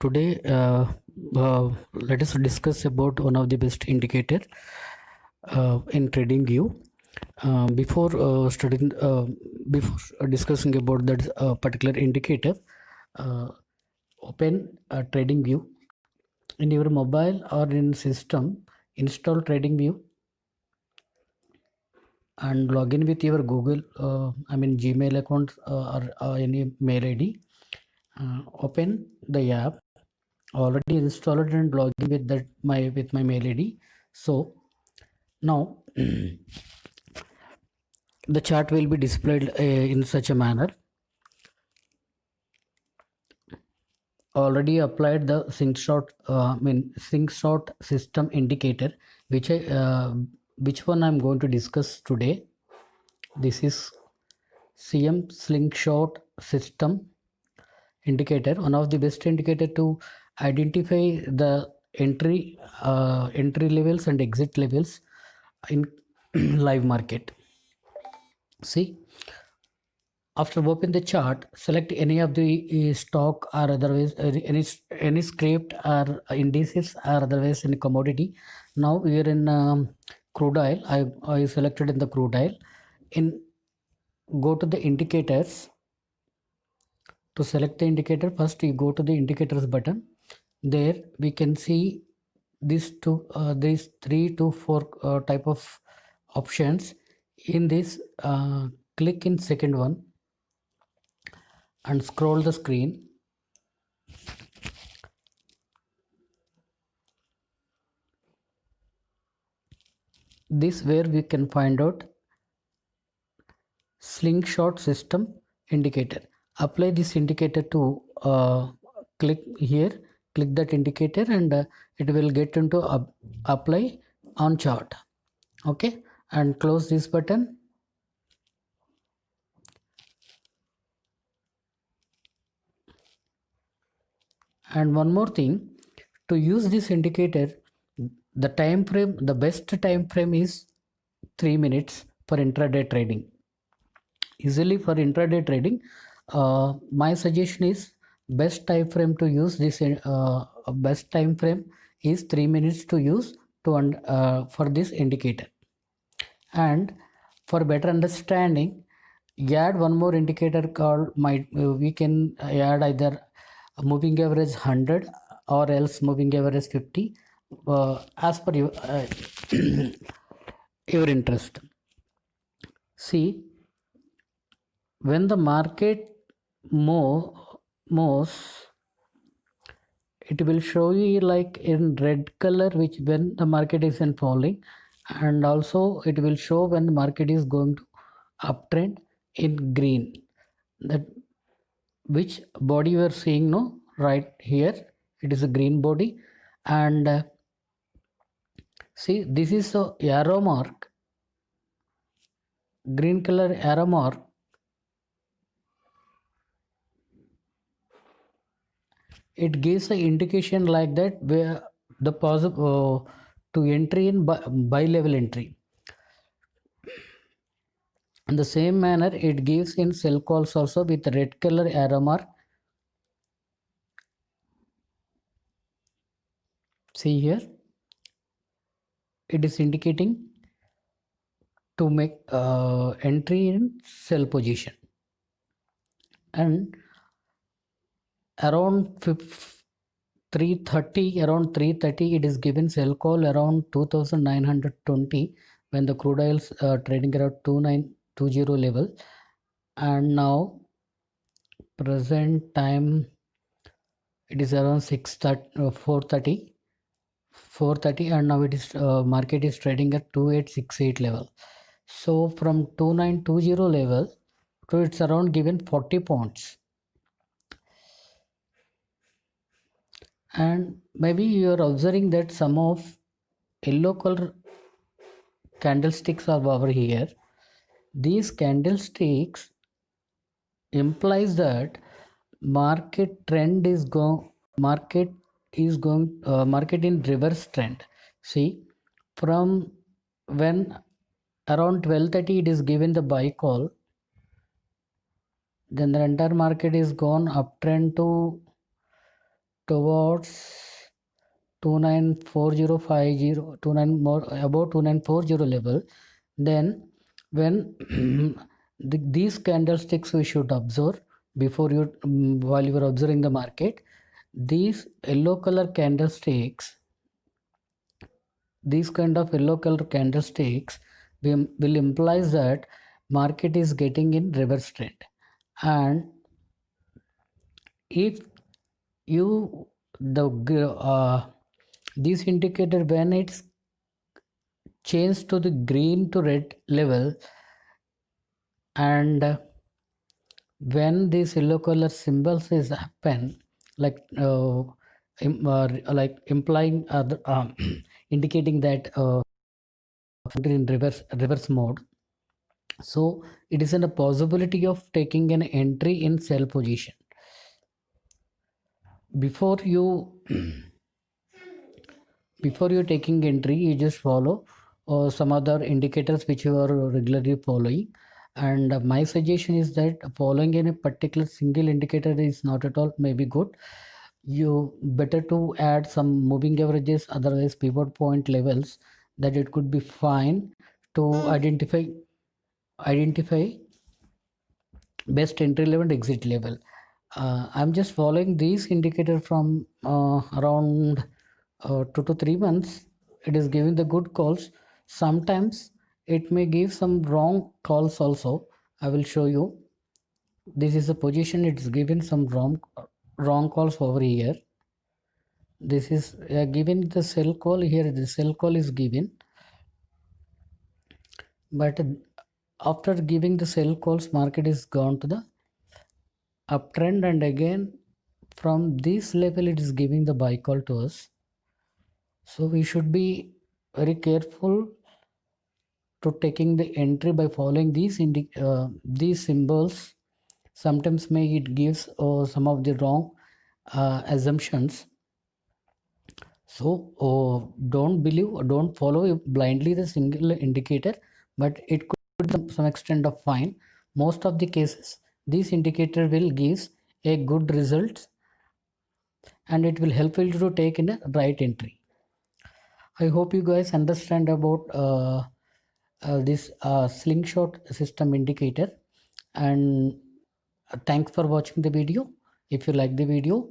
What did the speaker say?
Today, let us discuss about one of the best indicator in TradingView. Before discussing about that particular indicator, open TradingView in your mobile or in system. Install TradingView and log in with your Google, Gmail account or any mail ID. Open the app. Already installed and logging with that with my mail ID. So now the chart will be displayed in such a manner. Already applied the Slingshot system indicator, which one I'm going to discuss today. This is CM Slingshot system indicator, one of the best indicator to identify the entry levels and exit levels in live market. See, after open the chart, select any of the stock or otherwise any script or indices or otherwise any commodity. Now we are in crude oil. I selected in the crude oil. Go to the indicators. To select the indicator, first you go to the indicators button. There we can see these 3 to 4 type of options. In this, click in second one and scroll the screen. This where we can find out Slingshot system indicator. Apply this indicator to click here, click that indicator, and it will get into apply on chart. Okay, and close this button. And one more thing, to use this indicator, the best time frame is 3 minutes for intraday trading. Usually for intraday trading, my suggestion is best time frame to use this. Best time frame is 3 minutes to use for this indicator. And for better understanding, add one more indicator called we can add either moving average 100 or else moving average 50 as per your interest. See, when the market moves, it will show you like in red color, which when the market is in falling, and also it will show when the market is going to uptrend in green. That which body you are seeing, no, right here it is a green body. And see, this is a arrow mark, green color arrow mark. It gives an indication like that where the possible to entry in buy level entry. In the same manner, it gives in sell calls also with red color arrow mark. See here, it is indicating to make entry in sell position. And around 330, it is given sell call around 2920 when the crude oil trading around 2920 level. And now present time it is around 430, and now it is market is trading at 2868 level. So from 2920 level to it's around given 40 points. And maybe you are observing that some of yellow color candlesticks are over here. These candlesticks implies that market in reverse trend. See, from when around 12:30 it is given the buy call, then the entire market is gone uptrend to towards 294050, 29 more about 2940 level, then when these candlesticks we should observe before you while you are observing the market. These yellow color candlesticks, these kind of yellow color candlesticks will imply that market is getting in reverse trend. And if you this indicator, when it's changed to the green to red level, and when these yellow color symbols is happen, like like implying indicating that in reverse mode, so it is in a possibility of taking an entry in sell position. Before you before you're taking entry, you just follow some other indicators which you are regularly following. And my suggestion is that following in a particular single indicator is not at all maybe good. You better to add some moving averages, otherwise pivot point levels, that it could be fine to identify best entry level and exit level. I'm just following these indicator from around 2 to 3 months. It is giving the good calls. Sometimes it may give some wrong calls also. I will show you. This is a position, it's given some wrong calls over here. This is given the sell call here. The sell call is given, but after giving the sell calls, market is gone to the uptrend, and again from this level it is giving the buy call to us. So we should be very careful to taking the entry by following these symbols. Sometimes may it gives some of the wrong assumptions. So don't believe or don't follow blindly the single indicator, but it could be some extent of fine. Most of the cases, this indicator will gives a good result, and it will help you to take in a right entry. I hope you guys understand about this slingshot system indicator, and thanks for watching the video. If you like the video,